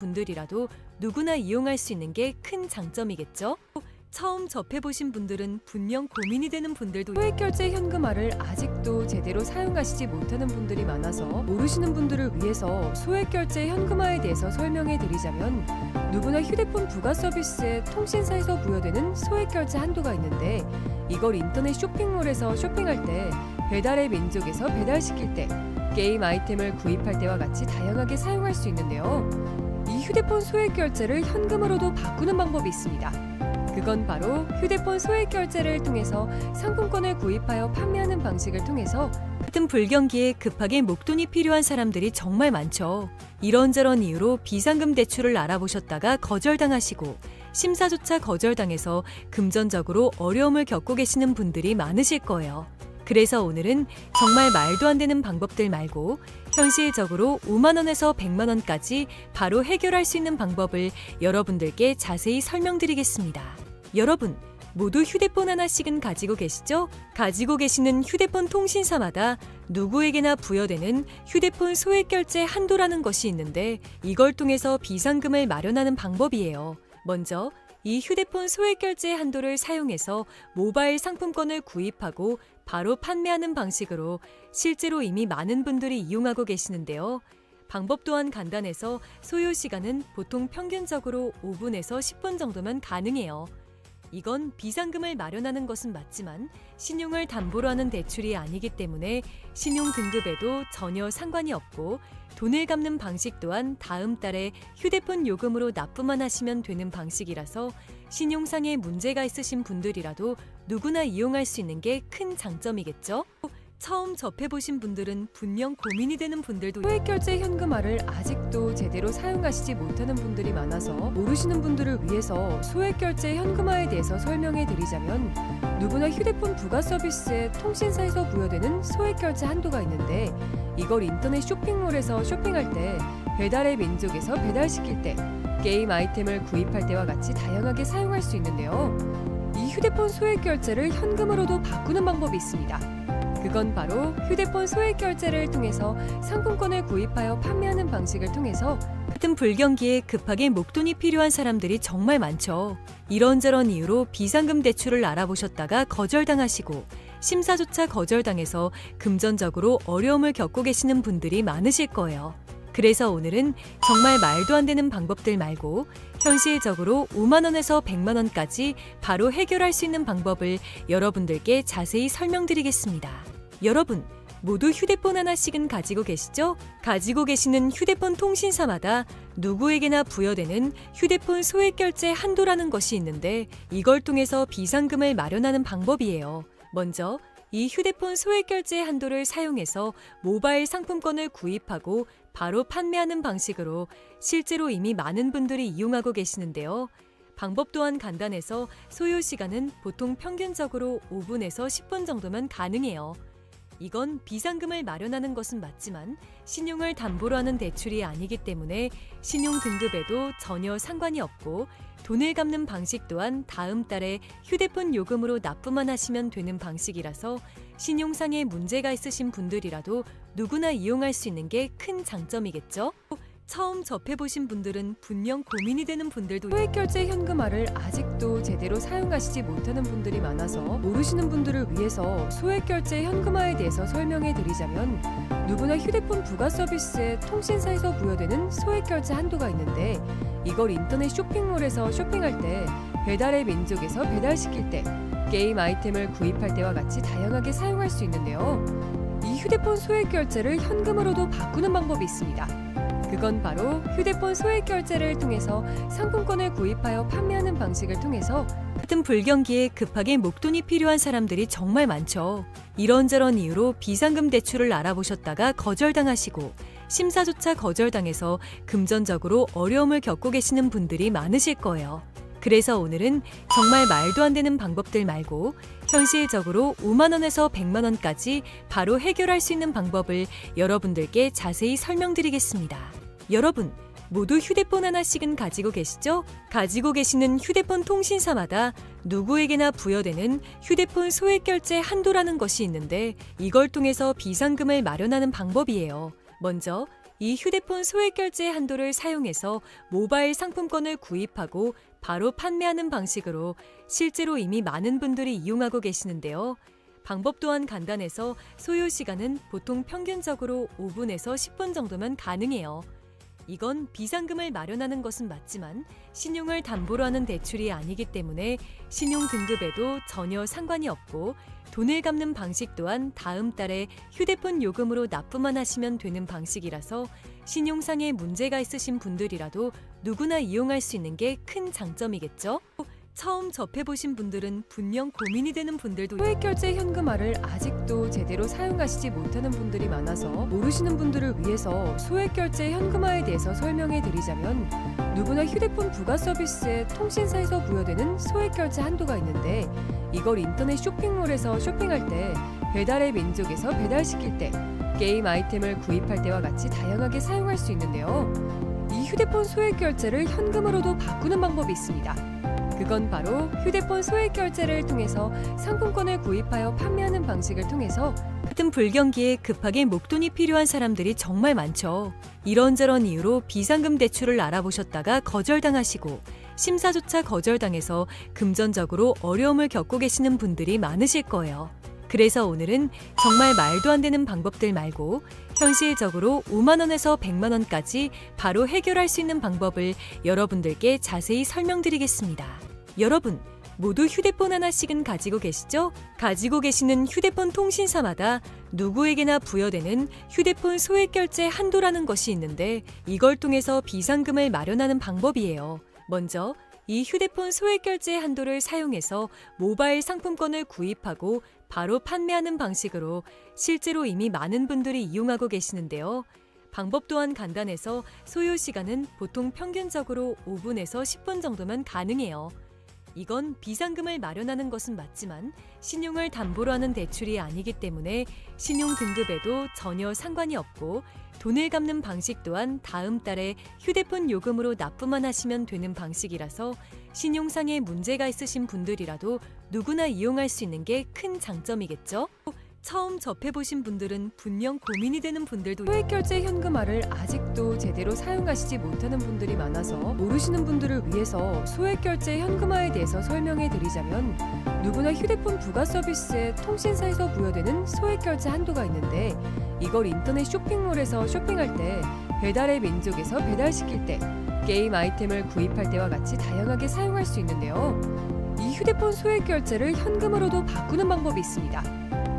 분들이라도 누구나 이용할 수 있는 게 큰 장점이겠죠? 처음 접해보신 분들은 분명 고민이 되는 분들도 소액결제 현금화를 아직도 제대로 사용하시지 못하는 분들이 많아서 모르시는 분들을 위해서 소액결제 현금화에 대해서 설명해 드리자면 누구나 휴대폰 부가 서비스에 통신사에서 부여되는 소액결제 한도가 있는데 이걸 인터넷 쇼핑몰에서 쇼핑할 때 배달의 민족에서 배달시킬 때 게임 아이템을 구입할 때와 같이 다양하게 사용할 수 있는데요. 이 휴대폰 소액결제를 현금으로도 바꾸는 방법이 있습니다. 그건 바로 휴대폰 소액결제를 통해서 상품권을 구입하여 판매하는 방식을 통해서 같은 불경기에 급하게 목돈이 필요한 사람들이 정말 많죠. 이런저런 이유로 비상금 대출을 알아보셨다가 거절당하시고 심사조차 거절당해서 금전적으로 어려움을 겪고 계시는 분들이 많으실 거예요. 그래서 오늘은 정말 말도 안 되는 방법들 말고 현실적으로 5만 원에서 100만 원까지 바로 해결할 수 있는 방법을 여러분들께 자세히 설명드리겠습니다. 여러분, 모두 휴대폰 하나씩은 가지고 계시죠? 가지고 계시는 휴대폰 통신사마다 누구에게나 부여되는 휴대폰 소액결제 한도라는 것이 있는데 이걸 통해서 비상금을 마련하는 방법이에요. 먼저 이 휴대폰 소액결제 한도를 사용해서 모바일 상품권을 구입하고 바로 판매하는 방식으로 실제로 이미 많은 분들이 이용하고 계시는데요. 방법 또한 간단해서 소요 시간은 보통 평균적으로 5분에서 10분 정도면 가능해요. 이건 비상금을 마련하는 것은 맞지만 신용을 담보로 하는 대출이 아니기 때문에 신용 등급에도 전혀 상관이 없고 돈을 갚는 방식 또한 다음 달에 휴대폰 요금으로 납부만 하시면 되는 방식이라서 신용상의 문제가 있으신 분들이라도 누구나 이용할 수 있는 게 큰 장점이겠죠? 처음 접해보신 분들은 분명 고민이 되는 분들도 소액결제 현금화를 아직도 제대로 사용하시지 못하는 분들이 많아서 모르시는 분들을 위해서 소액결제 현금화에 대해서 설명해 드리자면 누구나 휴대폰 부가 서비스에 통신사에서 부여되는 소액결제 한도가 있는데 이걸 인터넷 쇼핑몰에서 쇼핑할 때 배달의 민족에서 배달시킬 때 게임 아이템을 구입할 때와 같이 다양하게 사용할 수 있는데요. 이 휴대폰 소액결제를 현금으로도 바꾸는 방법이 있습니다. 그건 바로 휴대폰 소액결제를 통해서 상품권을 구입하여 판매하는 방식을 통해서 같은 불경기에 급하게 목돈이 필요한 사람들이 정말 많죠. 이런저런 이유로 비상금 대출을 알아보셨다가 거절당하시고 심사조차 거절당해서 금전적으로 어려움을 겪고 계시는 분들이 많으실 거예요. 그래서 오늘은 정말 말도 안 되는 방법들 말고 현실적으로 5만 원에서 100만 원까지 바로 해결할 수 있는 방법을 여러분들께 자세히 설명드리겠습니다. 여러분, 모두 휴대폰 하나씩은 가지고 계시죠? 가지고 계시는 휴대폰 통신사마다 누구에게나 부여되는 휴대폰 소액결제 한도라는 것이 있는데 이걸 통해서 비상금을 마련하는 방법이에요. 먼저 이 휴대폰 소액결제 한도를 사용해서 모바일 상품권을 구입하고 바로 판매하는 방식으로 실제로 이미 많은 분들이 이용하고 계시는데요. 방법 또한 간단해서 소요 시간은 보통 평균적으로 5분에서 10분 정도면 가능해요. 이건 비상금을 마련하는 것은 맞지만 신용을 담보로 하는 대출이 아니기 때문에 신용 등급에도 전혀 상관이 없고 돈을 갚는 방식 또한 다음 달에 휴대폰 요금으로 납부만 하시면 되는 방식이라서 신용상의 문제가 있으신 분들이라도 누구나 이용할 수 있는 게 큰 장점이겠죠? 처음 접해보신 분들은 분명 고민이 되는 분들도 소액결제 현금화를 아직도 제대로 사용하시지 못하는 분들이 많아서 모르시는 분들을 위해서 소액결제 현금화에 대해서 설명해 드리자면 누구나 휴대폰 부가 서비스에 통신사에서 부여되는 소액결제 한도가 있는데 이걸 인터넷 쇼핑몰에서 쇼핑할 때 배달의 민족에서 배달시킬 때 게임 아이템을 구입할 때와 같이 다양하게 사용할 수 있는데요. 이 휴대폰 소액결제를 현금으로도 바꾸는 방법이 있습니다. 그건 바로 휴대폰 소액결제를 통해서 상품권을 구입하여 판매하는 방식을 통해서 같은 불경기에 급하게 목돈이 필요한 사람들이 정말 많죠. 이런저런 이유로 비상금 대출을 알아보셨다가 거절당하시고 심사조차 거절당해서 금전적으로 어려움을 겪고 계시는 분들이 많으실 거예요. 그래서 오늘은 정말 말도 안 되는 방법들 말고 현실적으로 5만 원에서 100만 원까지 바로 해결할 수 있는 방법을 여러분들께 자세히 설명드리겠습니다. 여러분, 모두 휴대폰 하나씩은 가지고 계시죠? 가지고 계시는 휴대폰 통신사마다 누구에게나 부여되는 휴대폰 소액결제 한도라는 것이 있는데 이걸 통해서 비상금을 마련하는 방법이에요. 먼저 이 휴대폰 소액결제 한도를 사용해서 모바일 상품권을 구입하고 바로 판매하는 방식으로 실제로 이미 많은 분들이 이용하고 계시는데요. 방법 또한 간단해서 소요 시간은 보통 평균적으로 5분에서 10분 정도면 가능해요. 이건 비상금을 마련하는 것은 맞지만 신용을 담보로 하는 대출이 아니기 때문에 신용 등급에도 전혀 상관이 없고 돈을 갚는 방식 또한 다음 달에 휴대폰 요금으로 납부만 하시면 되는 방식이라서 신용상의 문제가 있으신 분들이라도 누구나 이용할 수 있는 게 큰 장점이겠죠? 처음 접해보신 분들은 분명 고민이 되는 분들도 소액결제 현금화를 아직도 제대로 사용하시지 못하는 분들이 많아서 모르시는 분들을 위해서 소액결제 현금화에 대해서 설명해 드리자면 누구나 휴대폰 부가 서비스에 통신사에서 부여되는 소액결제 한도가 있는데 이걸 인터넷 쇼핑몰에서 쇼핑할 때 배달의 민족에서 배달시킬 때 게임 아이템을 구입할 때와 같이 다양하게 사용할 수 있는데요. 이 휴대폰 소액결제를 현금으로도 바꾸는 방법이 있습니다. 그건 바로 휴대폰 소액결제를 통해서 상품권을 구입하여 판매하는 방식을 통해서 같은 불경기에 급하게 목돈이 필요한 사람들이 정말 많죠. 이런저런 이유로 비상금 대출을 알아보셨다가 거절당하시고 심사조차 거절당해서 금전적으로 어려움을 겪고 계시는 분들이 많으실 거예요. 그래서 오늘은 정말 말도 안 되는 방법들 말고 현실적으로 5만 원에서 100만 원까지 바로 해결할 수 있는 방법을 여러분들께 자세히 설명드리겠습니다. 여러분, 모두 휴대폰 하나씩은 가지고 계시죠? 가지고 계시는 휴대폰 통신사마다 누구에게나 부여되는 휴대폰 소액결제 한도라는 것이 있는데 이걸 통해서 비상금을 마련하는 방법이에요. 먼저 이 휴대폰 소액결제 한도를 사용해서 모바일 상품권을 구입하고 바로 판매하는 방식으로 실제로 이미 많은 분들이 이용하고 계시는데요. 방법 또한 간단해서 소요 시간은 보통 평균적으로 5분에서 10분 정도면 가능해요. 이건 비상금을 마련하는 것은 맞지만 신용을 담보로 하는 대출이 아니기 때문에 신용 등급에도 전혀 상관이 없고 돈을 갚는 방식 또한 다음 달에 휴대폰 요금으로 납부만 하시면 되는 방식이라서 신용상의 문제가 있으신 분들이라도 누구나 이용할 수 있는 게 큰 장점이겠죠? 처음 접해보신 분들은 분명 고민이 되는 분들도 소액결제 현금화를 아직도 제대로 사용하시지 못하는 분들이 많아서 모르시는 분들을 위해서 소액결제 현금화에 대해서 설명해 드리자면 누구나 휴대폰 부가 서비스에 통신사에서 부여되는 소액결제 한도가 있는데 이걸 인터넷 쇼핑몰에서 쇼핑할 때 배달의 민족에서 배달시킬 때 게임 아이템을 구입할 때와 같이 다양하게 사용할 수 있는데요. 이 휴대폰 소액결제를 현금으로도 바꾸는 방법이 있습니다.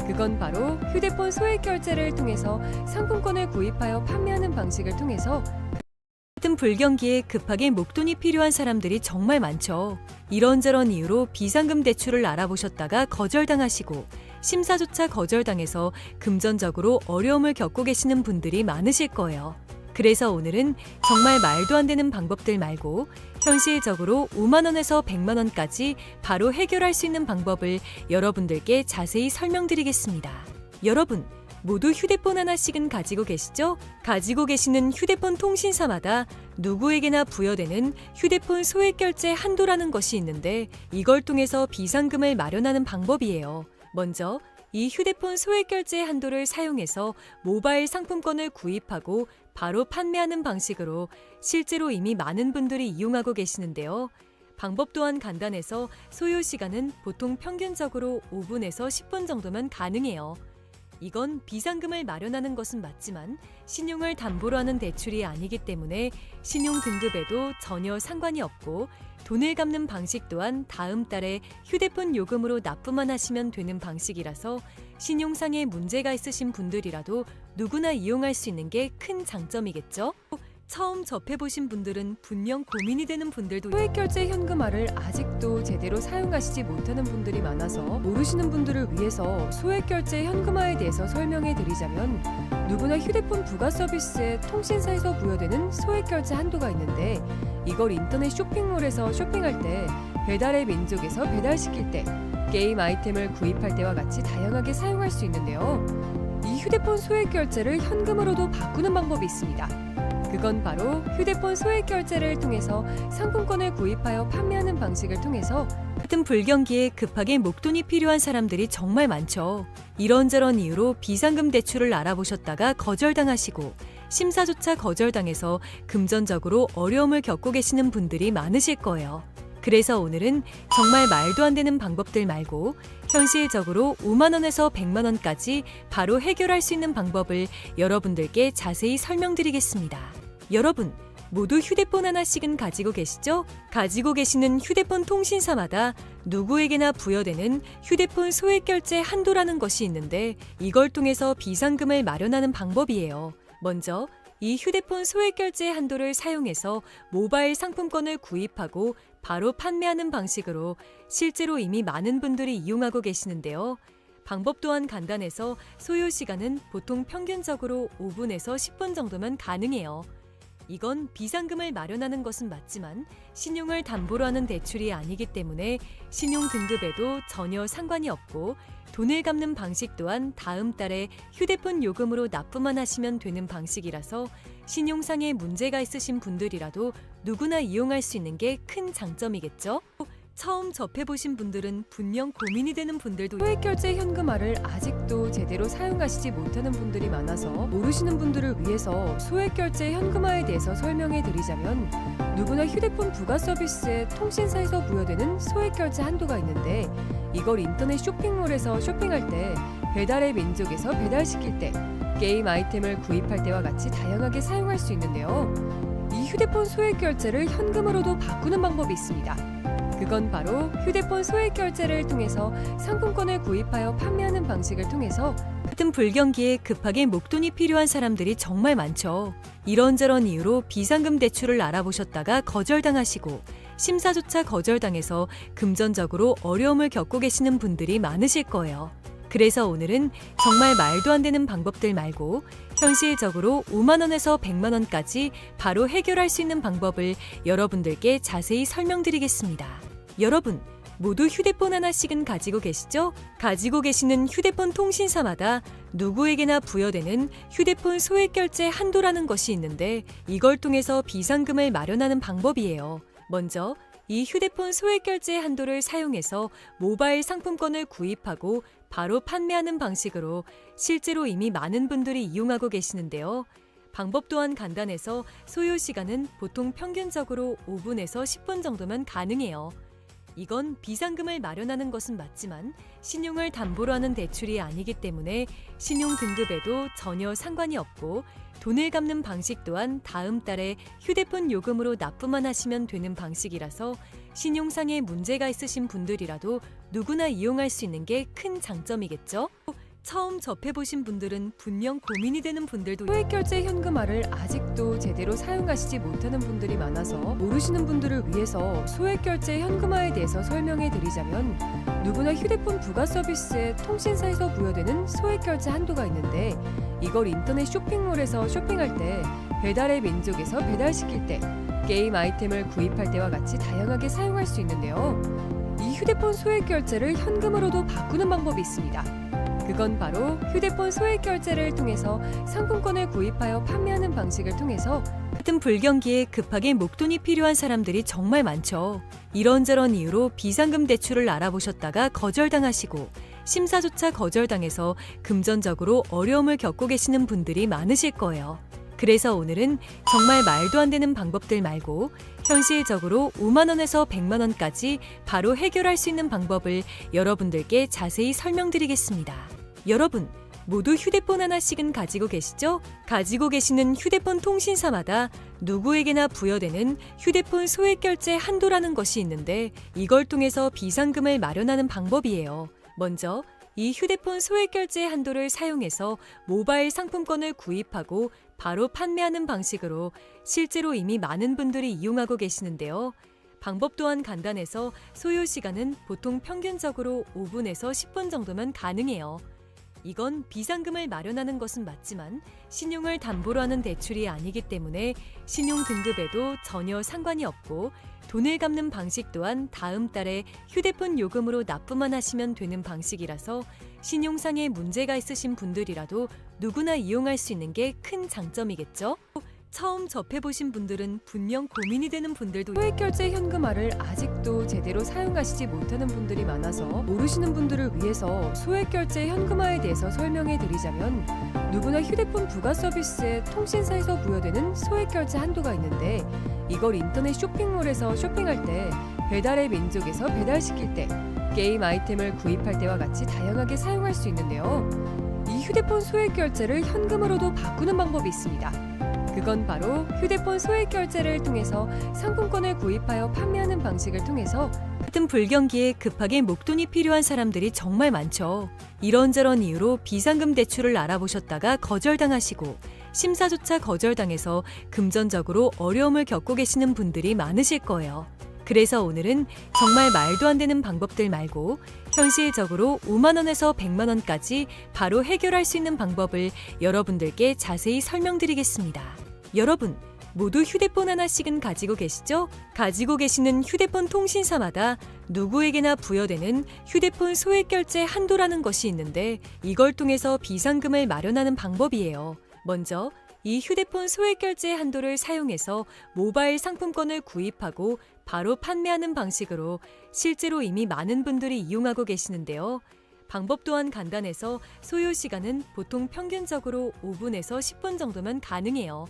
그건 바로 휴대폰 소액결제를 통해서 상품권을 구입하여 판매하는 방식을 통해서 같은 불경기에 급하게 목돈이 필요한 사람들이 정말 많죠. 이런저런 이유로 비상금 대출을 알아보셨다가 거절당하시고 심사조차 거절당해서 금전적으로 어려움을 겪고 계시는 분들이 많으실 거예요. 그래서 오늘은 정말 말도 안 되는 방법들 말고 현실적으로 5만 원에서 100만 원까지 바로 해결할 수 있는 방법을 여러분들께 자세히 설명드리겠습니다. 여러분, 모두 휴대폰 하나씩은 가지고 계시죠? 가지고 계시는 휴대폰 통신사마다 누구에게나 부여되는 휴대폰 소액결제 한도라는 것이 있는데 이걸 통해서 비상금을 마련하는 방법이에요. 먼저 이 휴대폰 소액결제 한도를 사용해서 모바일 상품권을 구입하고 바로 판매하는 방식으로 실제로 이미 많은 분들이 이용하고 계시는데요. 방법 또한 간단해서 소요 시간은 보통 평균적으로 5분에서 10분 정도면 가능해요. 이건 비상금을 마련하는 것은 맞지만 신용을 담보로 하는 대출이 아니기 때문에 신용 등급에도 전혀 상관이 없고 돈을 갚는 방식 또한 다음 달에 휴대폰 요금으로 납부만 하시면 되는 방식이라서 신용상의 문제가 있으신 분들이라도 누구나 이용할 수 있는 게 큰 장점이겠죠? 처음 접해보신 분들은 분명 고민이 되는 분들도 소액결제 현금화를 아직도 제대로 사용하시지 못하는 분들이 많아서 모르시는 분들을 위해서 소액결제 현금화에 대해서 설명해 드리자면 누구나 휴대폰 부가 서비스에 통신사에서 부여되는 소액결제 한도가 있는데 이걸 인터넷 쇼핑몰에서 쇼핑할 때 배달의 민족에서 배달시킬 때 게임 아이템을 구입할 때와 같이 다양하게 사용할 수 있는데요. 이 휴대폰 소액결제를 현금으로도 바꾸는 방법이 있습니다. 그건 바로 휴대폰 소액결제를 통해서 상품권을 구입하여 판매하는 방식을 통해서 같은 불경기에 급하게 목돈이 필요한 사람들이 정말 많죠. 이런저런 이유로 비상금 대출을 알아보셨다가 거절당하시고 심사조차 거절당해서 금전적으로 어려움을 겪고 계시는 분들이 많으실 거예요. 그래서 오늘은 정말 말도 안 되는 방법들 말고 현실적으로 5만 원에서 100만 원까지 바로 해결할 수 있는 방법을 여러분들께 자세히 설명드리겠습니다. 여러분, 모두 휴대폰 하나씩은 가지고 계시죠? 가지고 계시는 휴대폰 통신사마다 누구에게나 부여되는 휴대폰 소액결제 한도라는 것이 있는데 이걸 통해서 비상금을 마련하는 방법이에요. 먼저 이 휴대폰 소액결제 한도를 사용해서 모바일 상품권을 구입하고 바로 판매하는 방식으로 실제로 이미 많은 분들이 이용하고 계시는데요. 방법 또한 간단해서 소요 시간은 보통 평균적으로 5분에서 10분 정도면 가능해요. 이건 비상금을 마련하는 것은 맞지만 신용을 담보로 하는 대출이 아니기 때문에 신용 등급에도 전혀 상관이 없고 돈을 갚는 방식 또한 다음 달에 휴대폰 요금으로 납부만 하시면 되는 방식이라서 신용상의 문제가 있으신 분들이라도 누구나 이용할 수 있는 게 큰 장점이겠죠? 처음 접해보신 분들은 분명 고민이 되는 분들도 소액결제 현금화를 아직도 제대로 사용하시지 못하는 분들이 많아서 모르시는 분들을 위해서 소액결제 현금화에 대해서 설명해 드리자면 누구나 휴대폰 부가 서비스에 통신사에서 부여되는 소액결제 한도가 있는데 이걸 인터넷 쇼핑몰에서 쇼핑할 때 배달의 민족에서 배달시킬 때 게임 아이템을 구입할 때와 같이 다양하게 사용할 수 있는데요. 이 휴대폰 소액결제를 현금으로도 바꾸는 방법이 있습니다. 그건 바로 휴대폰 소액결제를 통해서 상품권을 구입하여 판매하는 방식을 통해서 같은 불경기에 급하게 목돈이 필요한 사람들이 정말 많죠. 이런저런 이유로 비상금 대출을 알아보셨다가 거절당하시고 심사조차 거절당해서 금전적으로 어려움을 겪고 계시는 분들이 많으실 거예요. 그래서 오늘은 정말 말도 안 되는 방법들 말고 현실적으로 5만 원에서 100만 원까지 바로 해결할 수 있는 방법을 여러분들께 자세히 설명드리겠습니다. 여러분, 모두 휴대폰 하나씩은 가지고 계시죠? 가지고 계시는 휴대폰 통신사마다 누구에게나 부여되는 휴대폰 소액결제 한도라는 것이 있는데 이걸 통해서 비상금을 마련하는 방법이에요. 먼저 이 휴대폰 소액결제 한도를 사용해서 모바일 상품권을 구입하고 바로 판매하는 방식으로 실제로 이미 많은 분들이 이용하고 계시는데요. 방법 또한 간단해서 소요 시간은 보통 평균적으로 5분에서 10분 정도면 가능해요. 이건 비상금을 마련하는 것은 맞지만 신용을 담보로 하는 대출이 아니기 때문에 신용 등급에도 전혀 상관이 없고 돈을 갚는 방식 또한 다음 달에 휴대폰 요금으로 납부만 하시면 되는 방식이라서 신용상의 문제가 있으신 분들이라도 누구나 이용할 수 있는 게 큰 장점이겠죠? 처음 접해보신 분들은 분명 고민이 되는 분들도 소액결제 현금화를 아직도 제대로 사용하시지 못하는 분들이 많아서 모르시는 분들을 위해서 소액결제 현금화에 대해서 설명해 드리자면 누구나 휴대폰 부가 서비스에 통신사에서 부여되는 소액결제 한도가 있는데 이걸 인터넷 쇼핑몰에서 쇼핑할 때 배달의 민족에서 배달시킬 때 게임 아이템을 구입할 때와 같이 다양하게 사용할 수 있는데요. 이 휴대폰 소액결제를 현금으로도 바꾸는 방법이 있습니다. 그건 바로 휴대폰 소액결제를 통해서 상품권을 구입하여 판매하는 방식을 통해서 같은 불경기에 급하게 목돈이 필요한 사람들이 정말 많죠. 이런저런 이유로 비상금 대출을 알아보셨다가 거절당하시고 심사조차 거절당해서 금전적으로 어려움을 겪고 계시는 분들이 많으실 거예요. 그래서 오늘은 정말 말도 안 되는 방법들 말고 현실적으로 5만 원에서 100만 원까지 바로 해결할 수 있는 방법을 여러분들께 자세히 설명드리겠습니다. 여러분, 모두 휴대폰 하나씩은 가지고 계시죠? 가지고 계시는 휴대폰 통신사마다 누구에게나 부여되는 휴대폰 소액결제 한도라는 것이 있는데 이걸 통해서 비상금을 마련하는 방법이에요. 먼저 이 휴대폰 소액결제 한도를 사용해서 모바일 상품권을 구입하고 바로 판매하는 방식으로 실제로 이미 많은 분들이 이용하고 계시는데요. 방법 또한 간단해서 소요 시간은 보통 평균적으로 5분에서 10분 정도면 가능해요. 이건 비상금을 마련하는 것은 맞지만 신용을 담보로 하는 대출이 아니기 때문에 신용 등급에도 전혀 상관이 없고 돈을 갚는 방식 또한 다음 달에 휴대폰 요금으로 납부만 하시면 되는 방식이라서 신용상의 문제가 있으신 분들이라도 누구나 이용할 수 있는 게 큰 장점이겠죠? 처음 접해보신 분들은 분명 고민이 되는 분들도 소액결제 현금화를 아직도 제대로 사용하시지 못하는 분들이 많아서 모르시는 분들을 위해서 소액결제 현금화에 대해서 설명해 드리자면 누구나 휴대폰 부가 서비스에 통신사에서 부여되는 소액결제 한도가 있는데 이걸 인터넷 쇼핑몰에서 쇼핑할 때 배달의 민족에서 배달시킬 때 게임 아이템을 구입할 때와 같이 다양하게 사용할 수 있는데요. 이 휴대폰 소액결제를 현금으로도 바꾸는 방법이 있습니다. 그건 바로 휴대폰 소액결제를 통해서 상품권을 구입하여 판매하는 방식을 통해서 같은 불경기에 급하게 목돈이 필요한 사람들이 정말 많죠. 이런저런 이유로 비상금 대출을 알아보셨다가 거절당하시고 심사조차 거절당해서 금전적으로 어려움을 겪고 계시는 분들이 많으실 거예요. 그래서 오늘은 정말 말도 안 되는 방법들 말고 현실적으로 5만 원에서 100만 원까지 바로 해결할 수 있는 방법을 여러분들께 자세히 설명드리겠습니다. 여러분, 모두 휴대폰 하나씩은 가지고 계시죠? 가지고 계시는 휴대폰 통신사마다 누구에게나 부여되는 휴대폰 소액결제 한도라는 것이 있는데 이걸 통해서 비상금을 마련하는 방법이에요. 먼저 이 휴대폰 소액결제 한도를 사용해서 모바일 상품권을 구입하고 바로 판매하는 방식으로 실제로 이미 많은 분들이 이용하고 계시는데요. 방법 또한 간단해서 소요 시간은 보통 평균적으로 5분에서 10분 정도면 가능해요.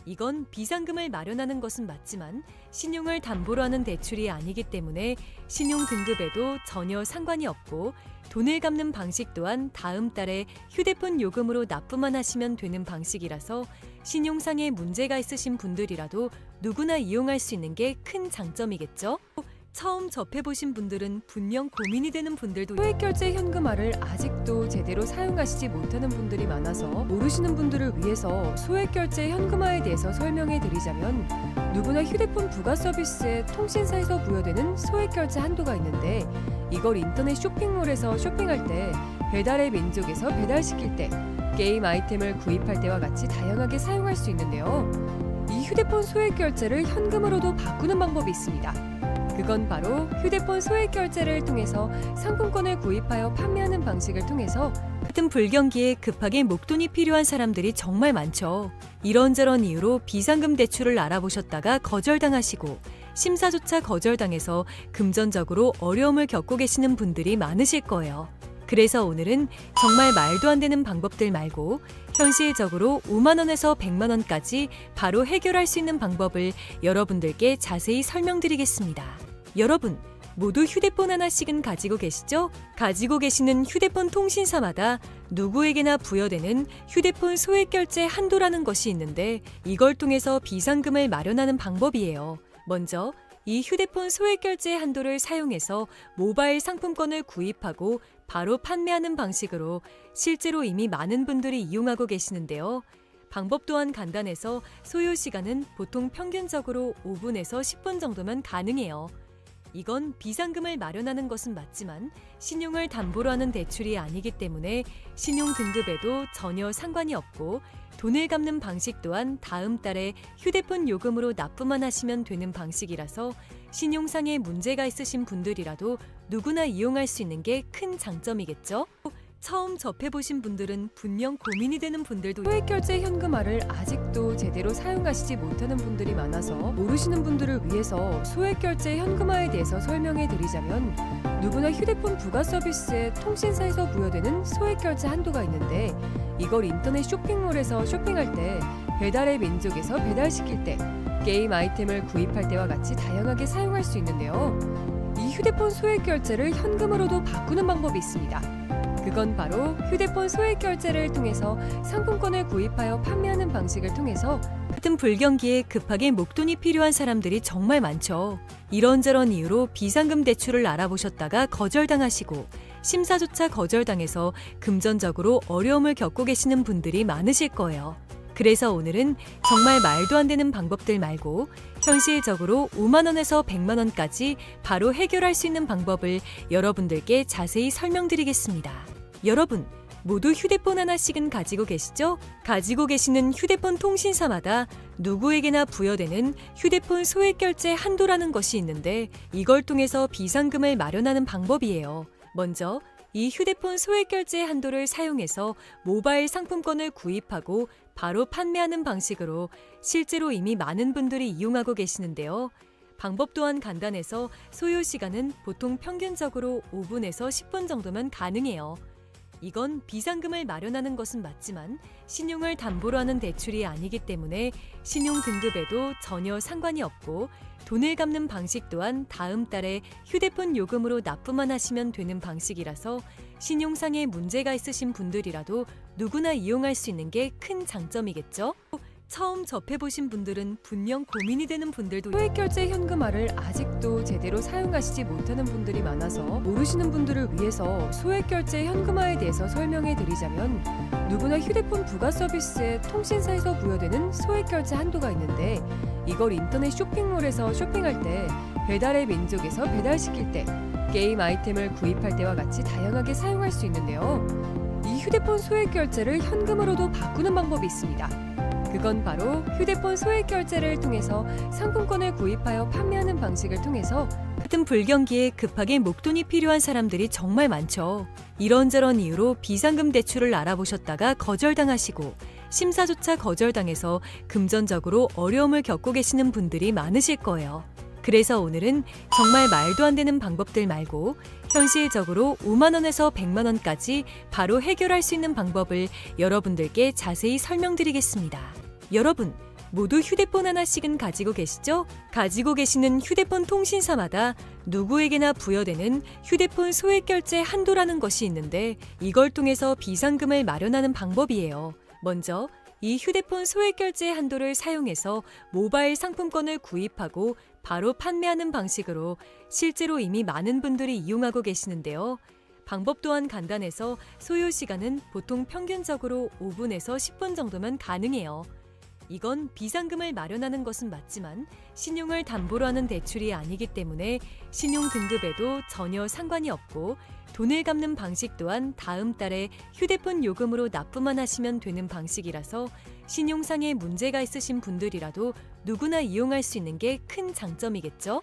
이건 비상금을 마련하는 것은 맞지만 신용을 담보로 하는 대출이 아니기 때문에 신용 등급에도 전혀 상관이 없고 돈을 갚는 방식 또한 다음 달에 휴대폰 요금으로 납부만 하시면 되는 방식이라서 신용상의 문제가 있으신 분들이라도 누구나 이용할 수 있는 게 큰 장점이겠죠? 처음 접해보신 분들은 분명 고민이 되는 분들도 소액결제 현금화를 아직도 제대로 사용하시지 못하는 분들이 많아서 모르시는 분들을 위해서 소액결제 현금화에 대해서 설명해 드리자면 누구나 휴대폰 부가 서비스에 통신사에서 부여되는 소액결제 한도가 있는데 이걸 인터넷 쇼핑몰에서 쇼핑할 때 배달의 민족에서 배달시킬 때 게임 아이템을 구입할 때와 같이 다양하게 사용할 수 있는데요. 이 휴대폰 소액결제를 현금으로도 바꾸는 방법이 있습니다. 그건 바로 휴대폰 소액결제를 통해서 상품권을 구입하여 판매하는 방식을 통해서 같은 불경기에 급하게 목돈이 필요한 사람들이 정말 많죠. 이런저런 이유로 비상금 대출을 알아보셨다가 거절당하시고 심사조차 거절당해서 금전적으로 어려움을 겪고 계시는 분들이 많으실 거예요. 그래서 오늘은 정말 말도 안 되는 방법들 말고 현실적으로 5만 원에서 100만 원까지 바로 해결할 수 있는 방법을 여러분들께 자세히 설명드리겠습니다. 여러분, 모두 휴대폰 하나씩은 가지고 계시죠? 가지고 계시는 휴대폰 통신사마다 누구에게나 부여되는 휴대폰 소액결제 한도라는 것이 있는데 이걸 통해서 비상금을 마련하는 방법이에요. 먼저 이 휴대폰 소액결제 한도를 사용해서 모바일 상품권을 구입하고 바로 판매하는 방식으로 실제로 이미 많은 분들이 이용하고 계시는데요. 방법 또한 간단해서 소요 시간은 보통 평균적으로 5분에서 10분 정도면 가능해요. 이건 비상금을 마련하는 것은 맞지만 신용을 담보로 하는 대출이 아니기 때문에 신용 등급에도 전혀 상관이 없고 돈을 갚는 방식 또한 다음 달에 휴대폰 요금으로 납부만 하시면 되는 방식이라서 신용상의 문제가 있으신 분들이라도 누구나 이용할 수 있는 게 큰 장점이겠죠? 처음 접해보신 분들은 분명 고민이 되는 분들도 소액결제 현금화를 아직도 제대로 사용하시지 못하는 분들이 많아서 모르시는 분들을 위해서 소액결제 현금화에 대해서 설명해 드리자면 누구나 휴대폰 부가 서비스에 통신사에서 부여되는 소액결제 한도가 있는데 이걸 인터넷 쇼핑몰에서 쇼핑할 때 배달의 민족에서 배달시킬 때 게임 아이템을 구입할 때와 같이 다양하게 사용할 수 있는데요. 이 휴대폰 소액결제를 현금으로도 바꾸는 방법이 있습니다. 그건 바로 휴대폰 소액결제를 통해서 상품권을 구입하여 판매하는 방식을 통해서 같은 불경기에 급하게 목돈이 필요한 사람들이 정말 많죠. 이런저런 이유로 비상금 대출을 알아보셨다가 거절당하시고 심사조차 거절당해서 금전적으로 어려움을 겪고 계시는 분들이 많으실 거예요. 그래서 오늘은 정말 말도 안 되는 방법들 말고 현실적으로 5만 원에서 100만 원까지 바로 해결할 수 있는 방법을 여러분들께 자세히 설명드리겠습니다. 여러분, 모두 휴대폰 하나씩은 가지고 계시죠? 가지고 계시는 휴대폰 통신사마다 누구에게나 부여되는 휴대폰 소액결제 한도라는 것이 있는데 이걸 통해서 비상금을 마련하는 방법이에요. 먼저 이 휴대폰 소액결제 한도를 사용해서 모바일 상품권을 구입하고 바로 판매하는 방식으로 실제로 이미 많은 분들이 이용하고 계시는데요. 방법 또한 간단해서 소요 시간은 보통 평균적으로 5분에서 10분 정도면 가능해요. 이건 비상금을 마련하는 것은 맞지만 신용을 담보로 하는 대출이 아니기 때문에 신용 등급에도 전혀 상관이 없고 돈을 갚는 방식 또한 다음 달에 휴대폰 요금으로 납부만 하시면 되는 방식이라서 신용상에 문제가 있으신 분들이라도 누구나 이용할 수 있는 게 큰 장점이겠죠? 처음 접해보신 분들은 분명 고민이 되는 분들도 소액결제 현금화를 아직도 제대로 사용하시지 못하는 분들이 많아서 모르시는 분들을 위해서 소액결제 현금화에 대해서 설명해 드리자면 누구나 휴대폰 부가 서비스에 통신사에서 부여되는 소액결제 한도가 있는데 이걸 인터넷 쇼핑몰에서 쇼핑할 때 배달의 민족에서 배달시킬 때 게임 아이템을 구입할 때와 같이 다양하게 사용할 수 있는데요. 이 휴대폰 소액결제를 현금으로도 바꾸는 방법이 있습니다. 그건 바로 휴대폰 소액결제를 통해서 상품권을 구입하여 판매하는 방식을 통해서 같은 불경기에 급하게 목돈이 필요한 사람들이 정말 많죠. 이런저런 이유로 비상금 대출을 알아보셨다가 거절당하시고 심사조차 거절당해서 금전적으로 어려움을 겪고 계시는 분들이 많으실 거예요. 그래서 오늘은 정말 말도 안 되는 방법들 말고 현실적으로 5만 원에서 100만 원까지 바로 해결할 수 있는 방법을 여러분들께 자세히 설명드리겠습니다. 여러분, 모두 휴대폰 하나씩은 가지고 계시죠? 가지고 계시는 휴대폰 통신사마다 누구에게나 부여되는 휴대폰 소액결제 한도라는 것이 있는데 이걸 통해서 비상금을 마련하는 방법이에요. 먼저 이 휴대폰 소액결제 한도를 사용해서 모바일 상품권을 구입하고 바로 판매하는 방식으로 실제로 이미 많은 분들이 이용하고 계시는데요. 방법 또한 간단해서 소요 시간은 보통 평균적으로 5분에서 10분 정도면 가능해요. 이건 비상금을 마련하는 것은 맞지만 신용을 담보로 하는 대출이 아니기 때문에 신용 등급에도 전혀 상관이 없고 돈을 갚는 방식 또한 다음 달에 휴대폰 요금으로 납부만 하시면 되는 방식이라서 신용상에 문제가 있으신 분들이라도 누구나 이용할 수 있는 게 큰 장점이겠죠?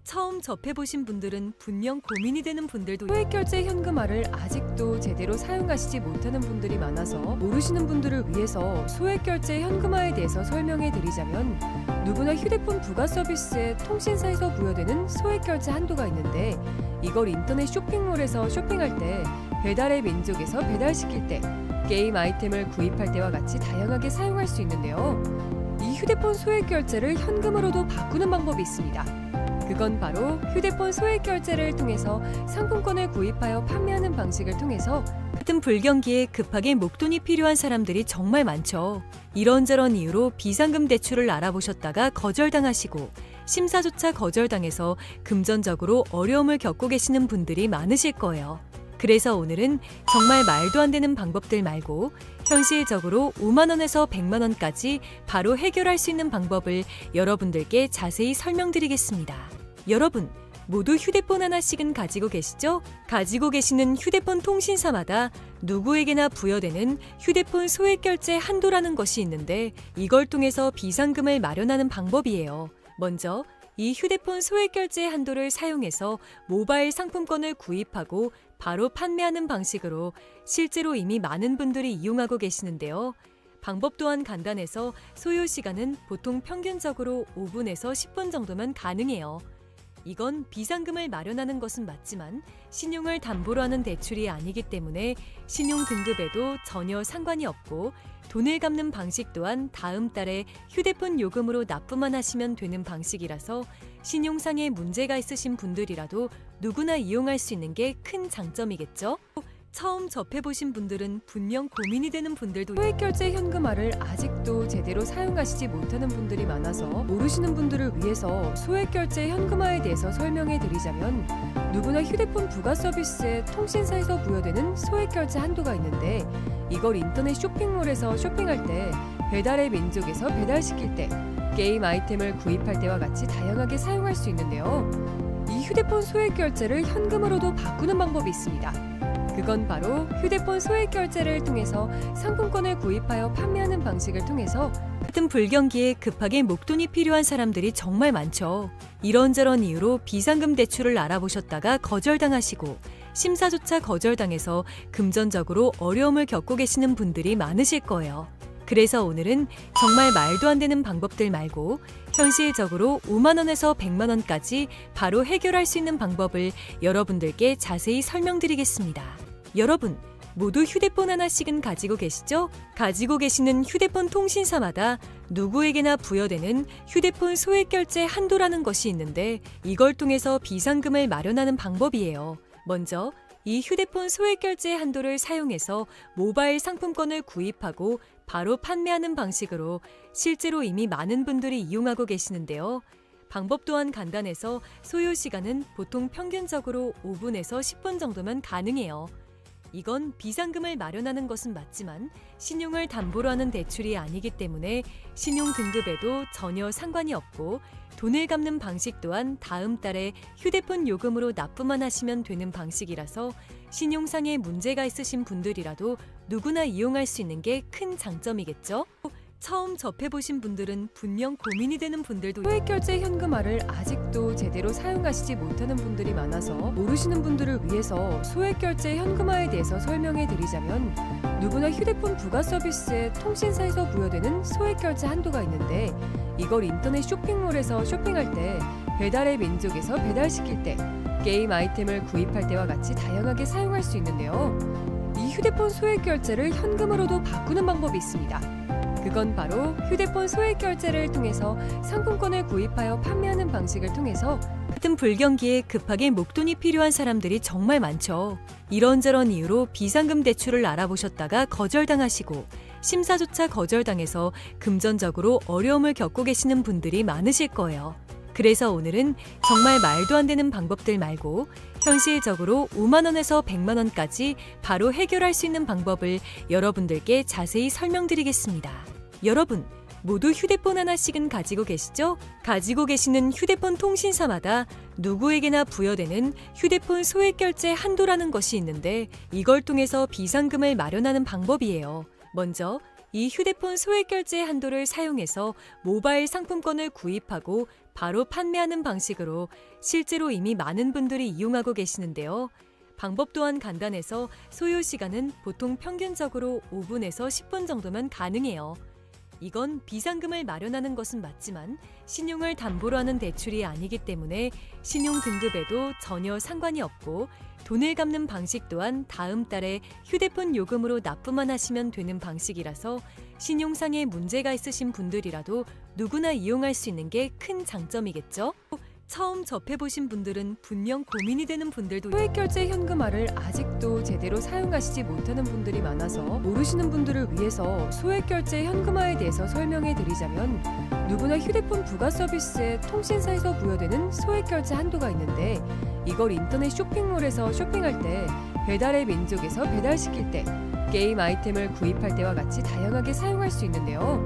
처음 접해보신 분들은 분명 고민이 되는 분들도 소액결제 현금화를 아직도 제대로 사용하시지 못하는 분들이 많아서 모르시는 분들을 위해서 소액결제 현금화에 대해서 설명해 드리자면 누구나 휴대폰 부가 서비스에 통신사에서 부여되는 소액결제 한도가 있는데 이걸 인터넷 쇼핑몰에서 쇼핑할 때 배달의 민족에서 배달시킬 때 게임 아이템을 구입할 때와 같이 다양하게 사용할 수 있는데요. 이 휴대폰 소액결제를 현금으로도 바꾸는 방법이 있습니다. 그건 바로 휴대폰 소액결제를 통해서 상품권을 구입하여 판매하는 방식을 통해서 같은 불경기에 급하게 목돈이 필요한 사람들이 정말 많죠. 이런저런 이유로 비상금 대출을 알아보셨다가 거절당하시고 심사조차 거절당해서 금전적으로 어려움을 겪고 계시는 분들이 많으실 거예요. 그래서 오늘은 정말 말도 안 되는 방법들 말고 현실적으로 5만 원에서 100만 원까지 바로 해결할 수 있는 방법을 여러분들께 자세히 설명드리겠습니다. 여러분, 모두 휴대폰 하나씩은 가지고 계시죠? 가지고 계시는 휴대폰 통신사마다 누구에게나 부여되는 휴대폰 소액결제 한도라는 것이 있는데 이걸 통해서 비상금을 마련하는 방법이에요. 먼저 이 휴대폰 소액결제 한도를 사용해서 모바일 상품권을 구입하고 바로 판매하는 방식으로 실제로 이미 많은 분들이 이용하고 계시는데요. 방법 또한 간단해서 소요 시간은 보통 평균적으로 5분에서 10분 정도면 가능해요. 이건 비상금을 마련하는 것은 맞지만 신용을 담보로 하는 대출이 아니기 때문에 신용 등급에도 전혀 상관이 없고 돈을 갚는 방식 또한 다음 달에 휴대폰 요금으로 납부만 하시면 되는 방식이라서 신용상에 문제가 있으신 분들이라도 누구나 이용할 수 있는 게 큰 장점이겠죠? 처음 접해보신 분들은 분명 고민이 되는 분들도 소액결제 현금화를 아직도 제대로 사용하시지 못하는 분들이 많아서 모르시는 분들을 위해서 소액결제 현금화에 대해서 설명해 드리자면 누구나 휴대폰 부가 서비스에 통신사에서 부여되는 소액결제 한도가 있는데 이걸 인터넷 쇼핑몰에서 쇼핑할 때 배달의 민족에서 배달시킬 때 게임 아이템을 구입할 때와 같이 다양하게 사용할 수 있는데요. 이 휴대폰 소액결제를 현금으로도 바꾸는 방법이 있습니다. 그건 바로 휴대폰 소액결제를 통해서 상품권을 구입하여 판매하는 방식을 통해서 같은 불경기에 급하게 목돈이 필요한 사람들이 정말 많죠. 이런저런 이유로 비상금 대출을 알아보셨다가 거절당하시고 심사조차 거절당해서 금전적으로 어려움을 겪고 계시는 분들이 많으실 거예요. 그래서 오늘은 정말 말도 안 되는 방법들 말고 현실적으로 5만 원에서 100만 원까지 바로 해결할 수 있는 방법을 여러분들께 자세히 설명드리겠습니다. 여러분, 모두 휴대폰 하나씩은 가지고 계시죠? 가지고 계시는 휴대폰 통신사마다 누구에게나 부여되는 휴대폰 소액결제 한도라는 것이 있는데 이걸 통해서 비상금을 마련하는 방법이에요. 먼저 이 휴대폰 소액결제 한도를 사용해서 모바일 상품권을 구입하고 바로 판매하는 방식으로 실제로 이미 많은 분들이 이용하고 계시는데요. 방법 또한 간단해서 소요 시간은 보통 평균적으로 5분에서 10분 정도면 가능해요. 이건 비상금을 마련하는 것은 맞지만 신용을 담보로 하는 대출이 아니기 때문에 신용 등급에도 전혀 상관이 없고 돈을 갚는 방식 또한 다음 달에 휴대폰 요금으로 납부만 하시면 되는 방식이라서 신용상의 문제가 있으신 분들이라도 누구나 이용할 수 있는 게 큰 장점이겠죠? 처음 접해보신 분들은 분명 고민이 되는 분들도 소액결제 현금화를 아직도 제대로 사용하시지 못하는 분들이 많아서 모르시는 분들을 위해서 소액결제 현금화에 대해서 설명해 드리자면 누구나 휴대폰 부가 서비스에 통신사에서 부여되는 소액결제 한도가 있는데 이걸 인터넷 쇼핑몰에서 쇼핑할 때 배달의 민족에서 배달시킬 때 게임 아이템을 구입할 때와 같이 다양하게 사용할 수 있는데요. 이 휴대폰 소액결제를 현금으로도 바꾸는 방법이 있습니다. 그건 바로 휴대폰 소액결제를 통해서 상품권을 구입하여 판매하는 방식을 통해서 같은 불경기에 급하게 목돈이 필요한 사람들이 정말 많죠. 이런저런 이유로 비상금 대출을 알아보셨다가 거절당하시고 심사조차 거절당해서 금전적으로 어려움을 겪고 계시는 분들이 많으실 거예요. 그래서 오늘은 정말 말도 안 되는 방법들 말고 현실적으로 5만 원에서 100만 원까지 바로 해결할 수 있는 방법을 여러분들께 자세히 설명드리겠습니다. 여러분, 모두 휴대폰 하나씩은 가지고 계시죠? 가지고 계시는 휴대폰 통신사마다 누구에게나 부여되는 휴대폰 소액결제 한도라는 것이 있는데 이걸 통해서 비상금을 마련하는 방법이에요. 먼저 이 휴대폰 소액결제 한도를 사용해서 모바일 상품권을 구입하고 바로 판매하는 방식으로 실제로 이미 많은 분들이 이용하고 계시는데요. 방법 또한 간단해서 소요 시간은 보통 평균적으로 5분에서 10분 정도면 가능해요. 이건 비상금을 마련하는 것은 맞지만 신용을 담보로 하는 대출이 아니기 때문에 신용 등급에도 전혀 상관이 없고 돈을 갚는 방식 또한 다음 달에 휴대폰 요금으로 납부만 하시면 되는 방식이라서 신용상의 문제가 있으신 분들이라도 누구나 이용할 수 있는 게 큰 장점이겠죠? 처음 접해보신 분들은 분명 고민이 되는 분들도 소액결제 현금화를 아직도 제대로 사용하시지 못하는 분들이 많아서 모르시는 분들을 위해서 소액결제 현금화에 대해서 설명해 드리자면 누구나 휴대폰 부가 서비스에 통신사에서 부여되는 소액결제 한도가 있는데 이걸 인터넷 쇼핑몰에서 쇼핑할 때 배달의 민족에서 배달시킬 때 게임 아이템을 구입할 때와 같이 다양하게 사용할 수 있는데요.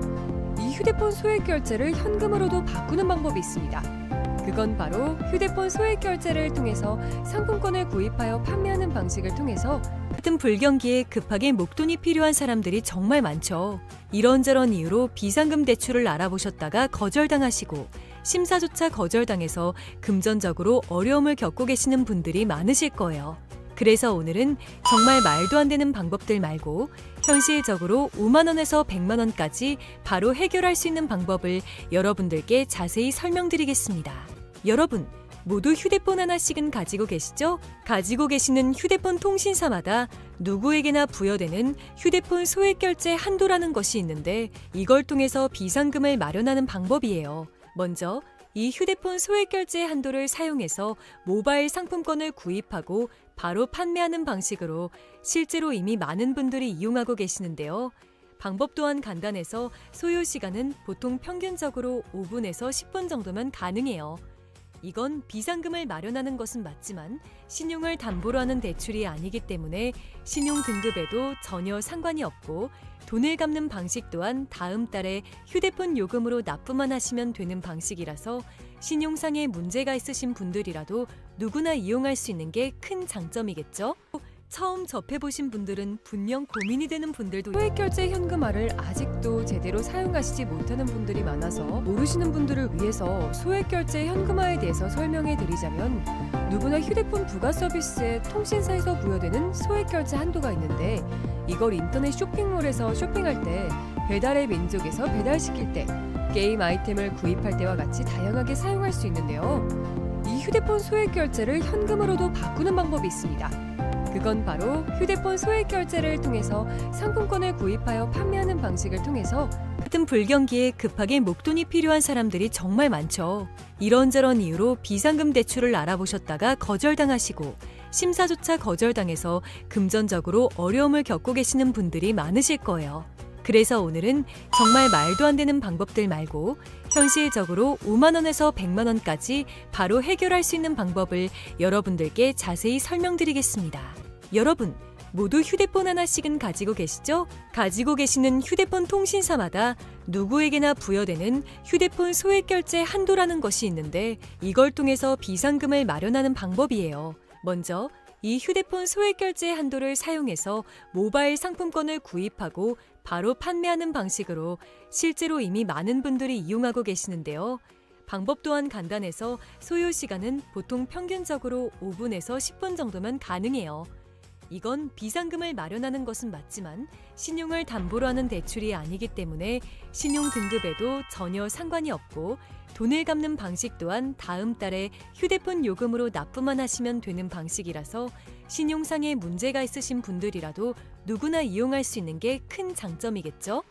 이 휴대폰 소액결제를 현금으로도 바꾸는 방법이 있습니다. 그건 바로 휴대폰 소액결제를 통해서 상품권을 구입하여 판매하는 방식을 통해서 같은 불경기에 급하게 목돈이 필요한 사람들이 정말 많죠. 이런저런 이유로 비상금 대출을 알아보셨다가 거절당하시고 심사조차 거절당해서 금전적으로 어려움을 겪고 계시는 분들이 많으실 거예요. 그래서 오늘은 정말 말도 안 되는 방법들 말고 현실적으로 5만 원에서 100만 원까지 바로 해결할 수 있는 방법을 여러분들께 자세히 설명드리겠습니다. 여러분, 모두 휴대폰 하나씩은 가지고 계시죠? 가지고 계시는 휴대폰 통신사마다 누구에게나 부여되는 휴대폰 소액결제 한도라는 것이 있는데 이걸 통해서 비상금을 마련하는 방법이에요. 먼저 이 휴대폰 소액결제 한도를 사용해서 모바일 상품권을 구입하고 바로 판매하는 방식으로 실제로 이미 많은 분들이 이용하고 계시는데요. 방법 또한 간단해서 소요 시간은 보통 평균적으로 5분에서 10분 정도면 가능해요. 이건 비상금을 마련하는 것은 맞지만 신용을 담보로 하는 대출이 아니기 때문에 신용 등급에도 전혀 상관이 없고 돈을 갚는 방식 또한 다음 달에 휴대폰 요금으로 납부만 하시면 되는 방식이라서 신용상의 문제가 있으신 분들이라도 누구나 이용할 수 있는 게 큰 장점이겠죠? 처음 접해보신 분들은 분명 고민이 되는 분들도 소액결제 현금화를 아직도 제대로 사용하시지 못하는 분들이 많아서 모르시는 분들을 위해서 소액결제 현금화에 대해서 설명해 드리자면 누구나 휴대폰 부가 서비스에 통신사에서 부여되는 소액결제 한도가 있는데 이걸 인터넷 쇼핑몰에서 쇼핑할 때 배달의 민족에서 배달시킬 때, 게임 아이템을 구입할 때와 같이 다양하게 사용할 수 있는데요. 이 휴대폰 소액 결제를 현금으로도 바꾸는 방법이 있습니다. 그건 바로 휴대폰 소액 결제를 통해서 상품권을 구입하여 판매하는 방식을 통해서 같은 불경기에 급하게 목돈이 필요한 사람들이 정말 많죠. 이런저런 이유로 비상금 대출을 알아보셨다가 거절당하시고 심사조차 거절당해서 금전적으로 어려움을 겪고 계시는 분들이 많으실 거예요. 그래서 오늘은 정말 말도 안 되는 방법들 말고 현실적으로 5만 원에서 100만 원까지 바로 해결할 수 있는 방법을 여러분들께 자세히 설명드리겠습니다. 여러분, 모두 휴대폰 하나씩은 가지고 계시죠? 가지고 계시는 휴대폰 통신사마다 누구에게나 부여되는 휴대폰 소액 결제 한도라는 것이 있는데 이걸 통해서 비상금을 마련하는 방법이에요. 먼저 이 휴대폰 소액 결제 한도를 사용해서 모바일 상품권을 구입하고 바로 판매하는 방식으로 실제로 이미 많은 분들이 이용하고 계시는데요. 방법 또한 간단해서 소요 시간은 보통 평균적으로 5분에서 10분 정도면 가능해요. 이건 비상금을 마련하는 것은 맞지만 신용을 담보로 하는 대출이 아니기 때문에 신용 등급에도 전혀 상관이 없고 돈을 갚는 방식 또한 다음 달에 휴대폰 요금으로 납부만 하시면 되는 방식이라서 신용상에 문제가 있으신 분들이라도 누구나 이용할 수 있는 게 큰 장점이겠죠?